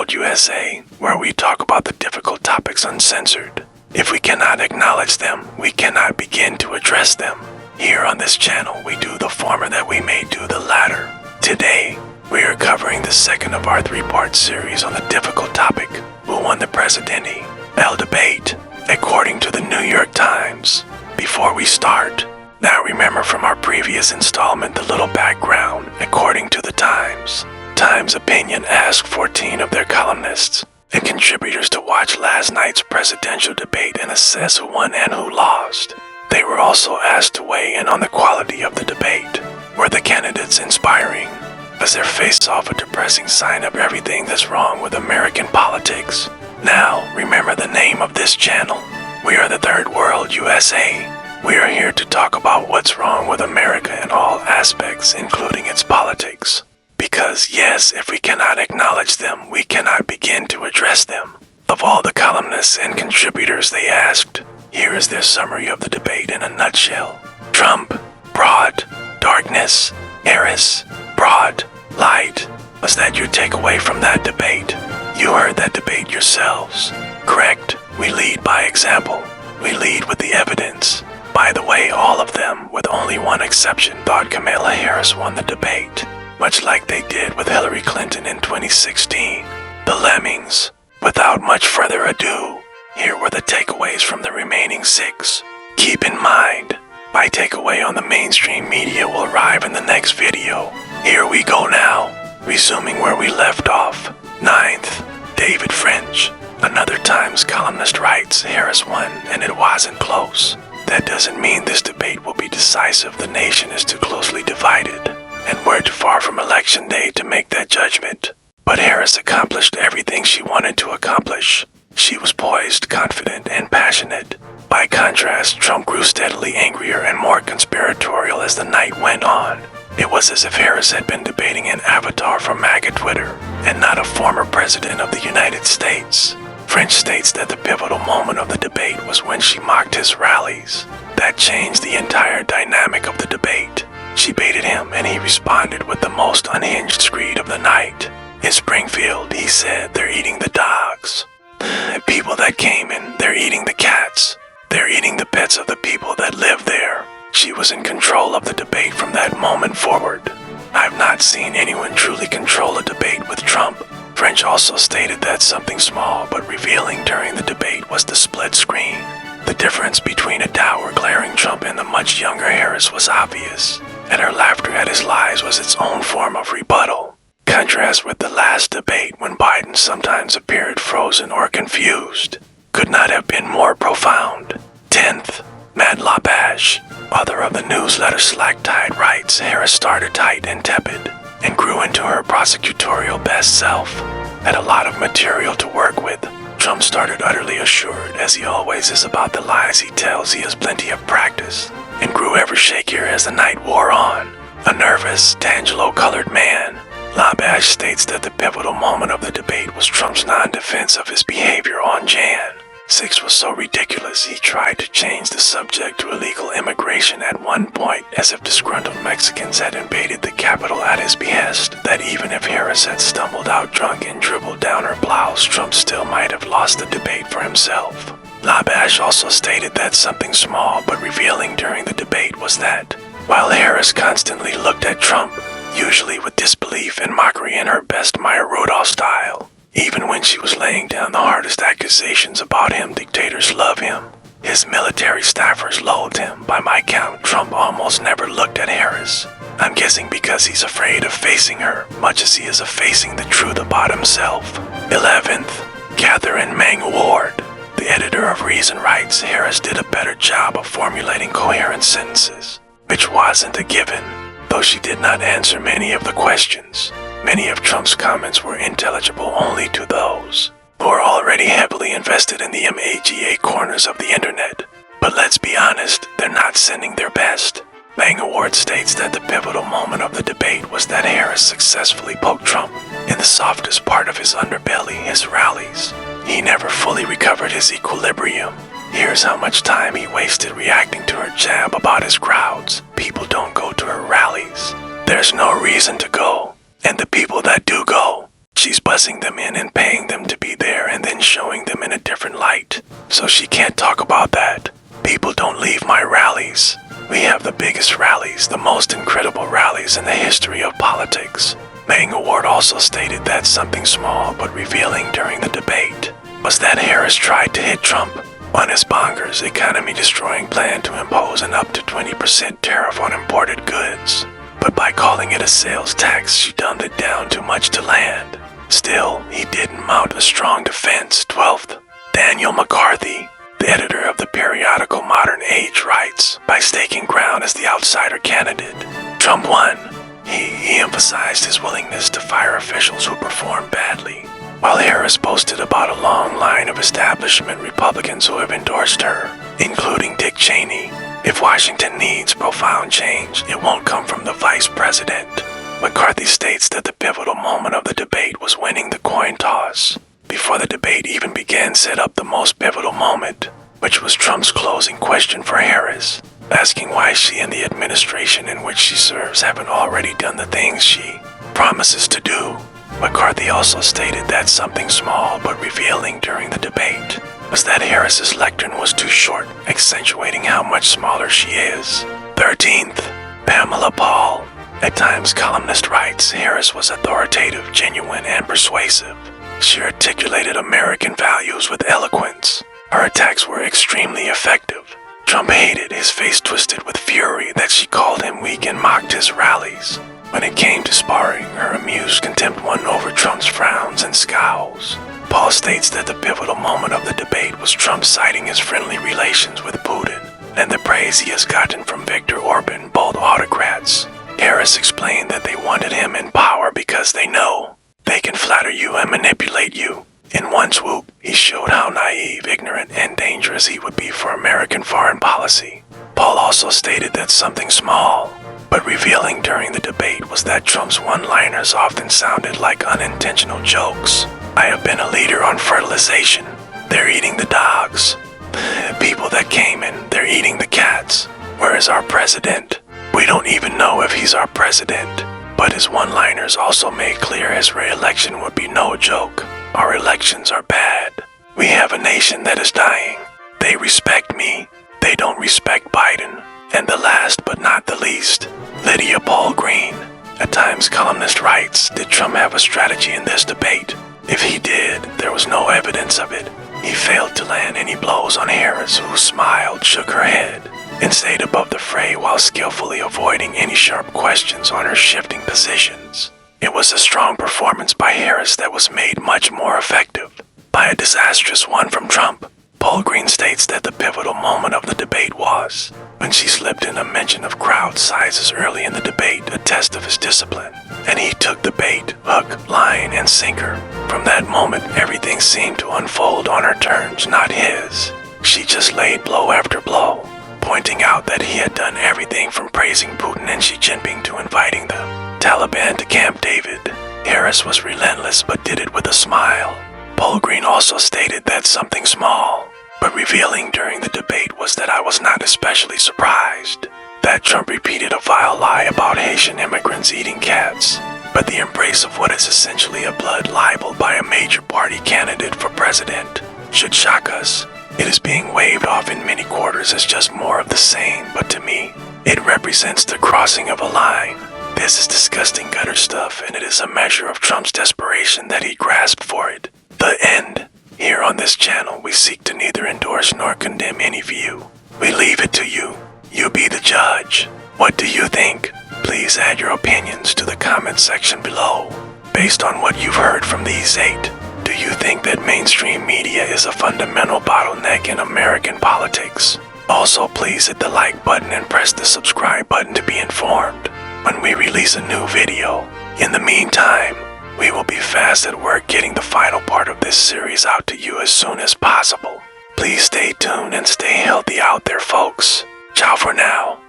World USA, where we talk about the difficult topics uncensored. If we cannot acknowledge them, we cannot begin to address them. Here on this channel, we do the former that we may do the latter. Today, we are covering the second of our three-part series on the difficult topic, who won the presidency? El debate, according to the New York Times. Before we start, now remember from our previous installment the little background, according to the Times. Times Opinion asked 14 of their columnists and contributors to watch last night's presidential debate and assess who won and who lost. They were also asked to weigh in on the quality of the debate. Were the candidates inspiring? Was their face-off a depressing sign of everything that's wrong with American politics? Now, remember the name of this channel. We are the Third World USA. We are here to talk about what's wrong with America in all aspects, including its politics. Because yes, if we cannot acknowledge them, we cannot begin to address them. Of all the columnists and contributors they asked, here is their summary of the debate in a nutshell. Trump, broad, darkness, Harris, broad, light. Was that your takeaway from that debate? You heard that debate yourselves. Correct. We lead by example. We lead with the evidence. By the way, all of them, with only one exception, thought Kamala Harris won the debate, much like they did with Hillary Clinton in 2016. The lemmings. Without much further ado, here were the takeaways from the remaining 6. Keep in mind, my takeaway on the mainstream media will arrive in the next video. Here we go now, resuming where we left off. 9th, David French. Another Times columnist writes, Harris won and it wasn't close. That doesn't mean this debate will be decisive. The nation is too closely divided, and we're too far from election day to make that judgment. But Harris accomplished everything she wanted to accomplish. She was poised, confident, and passionate. By contrast, Trump grew steadily angrier and more conspiratorial as the night went on. It was as if Harris had been debating an avatar from MAGA Twitter, and not a former president of the United States. French states that the pivotal moment of the debate was when she mocked his rallies. That changed the entire dynamic of the debate. She baited him and he responded with the most unhinged screed of the night. In Springfield, he said, they're eating the dogs. The people that came in, they're eating the cats. They're eating the pets of the people that live there. She was in control of the debate from that moment forward. I've not seen anyone truly control a debate with Trump. French also stated that something small but revealing during the debate was the split screen. The difference between a dour, glaring Trump and the much younger Harris was obvious, and her laughter at his lies was its own form of rebuttal. Contrast with the last debate when Biden sometimes appeared frozen or confused. Could not have been more profound. 10th, Matt Labash, author of the newsletter Slack Tide, writes, Harris started tight and tepid, and grew into her prosecutorial best self. Had a lot of material to work with. Trump started utterly assured, as he always is about the lies he tells. He has plenty of practice, and grew ever shakier as the night wore on. A nervous, D'Angelo-colored man, Labash states that the pivotal moment of the debate was Trump's non-defense of his behavior on Jan. 6 was so ridiculous he tried to change the subject to illegal immigration at one point, as if disgruntled Mexicans had invaded the Capitol at his behest, that even if Harris had stumbled out drunk and dribbled down her blouse, Trump still might have lost the debate for himself. Labash also stated that something small but revealing during the debate was that, while Harris constantly looked at Trump, usually with disbelief and mockery in her best Maya Rudolph style, even when she was laying down the hardest accusations about him, dictators love him. His military staffers loathed him. By my count, Trump almost never looked at Harris. I'm guessing because he's afraid of facing her, much as he is of facing the truth about himself. 11th, Catherine Mang Ward, the editor of Reason, writes, Harris did a better job of formulating coherent sentences, which wasn't a given, though she did not answer many of the questions. Many of Trump's comments were intelligible only to those who are already heavily invested in the MAGA corners of the internet. But let's be honest, they're not sending their best. Mang Award states that the pivotal moment of the debate was that Harris successfully poked Trump in the softest part of his underbelly, his rallies. He never fully recovered his equilibrium. Here's how much time he wasted reacting to her jab about his crowds. People don't go to her rallies. There's no reason to go. And the people that do go She's buzzing them in and paying them to be there and then showing them in a different light. So she can't talk about that. People don't leave my rallies. We have the biggest rallies, the most incredible rallies in the history of politics. Mang Award also stated that something small but revealing during the debate was that Harris tried to hit Trump on his bonkers economy-destroying plan to impose an up to 20% tariff on imported goods. But by calling it a sales tax, she dumbed it down too much to land. Still, he didn't mount a strong defense. 12th, Daniel McCarthy, the editor of the periodical Modern Age, writes, by staking ground as the outsider candidate, Trump won. He emphasized his willingness to fire officials who performed badly, while Harris boasted about a long line of establishment Republicans who have endorsed her, including Dick Cheney. If Washington needs profound change, it won't come from the vice president. McCarthy states that the pivotal moment of the debate was winning the coin toss. Before the debate even began, set up the most pivotal moment, which was Trump's closing question for Harris, asking why she and the administration in which she serves haven't already done the things she promises to do. McCarthy also stated that something small but revealing during the debate was that Harris's lectern was too short, accentuating how much smaller she is. 13th, Pamela Paul, at Times columnist, writes, Harris was authoritative, genuine, and persuasive. She articulated American values with eloquence. Her attacks were extremely effective. Trump hated, his face twisted with fury, that she called him weak and mocked his rallies. When it came to sparring, her amused contempt won over Trump's frowns and scowls. Paul states that the pivotal moment of the debate was Trump citing his friendly relations with Putin and the praise he has gotten from Viktor Orban, both autocrats. Harris explained that they wanted him in power because they know they can flatter you and manipulate you. In one swoop, he showed how naive, ignorant, and dangerous he would be for American foreign policy. Paul also stated that something small but revealing during the debate was that Trump's one-liners often sounded like unintentional jokes. I have been a leader on fertilization. They're eating the dogs. People that came in, they're eating the cats. Where is our president? We don't even know if he's our president. But his one-liners also made clear his re-election would be no joke. Our elections are bad. We have a nation that is dying. They respect me. They don't respect Biden. And the last but not the least, Lydia Paul Green, a Times columnist, writes, did Trump have a strategy in this debate? If he did, there was no evidence of it. He failed to land any blows on Harris, who smiled, shook her head, and stayed above the fray while skillfully avoiding any sharp questions on her shifting positions. It was a strong performance by Harris that was made much more effective by a disastrous one from Trump. Paul Green states that the pivotal moment of the debate was when she slipped in a mention of crowd sizes early in the debate, a test of his discipline, and he took the bait, hook, line, and sinker. From that moment, everything seemed to unfold on her terms, not his. She just laid blow after blow, pointing out that he had done everything from praising Putin and Xi Jinping to inviting the Taliban to Camp David. Harris was relentless but did it with a smile. Paul Green also stated that something small but revealing during the debate was that I was not especially surprised that Trump repeated a vile lie about Haitian immigrants eating cats, but the embrace of what is essentially a blood libel by a major party candidate for president should shock us. It is being waved off in many quarters as just more of the same, but to me, it represents the crossing of a line. This is disgusting gutter stuff, and it is a measure of Trump's desperation that he grasped for it. The end. Here on this channel, we seek to neither endorse nor condemn any view. We leave it to you. You be the judge. What do you think? Please add your opinions to the comment section below. Based on what you've heard from these 8, do you think that mainstream media is a fundamental bottleneck in American politics? Also, please hit the like button and press the subscribe button to be informed when we release a new video. In the meantime, we will be fast at work getting the final part of this series out to you as soon as possible. Please stay tuned and stay healthy out there, folks. Ciao for now.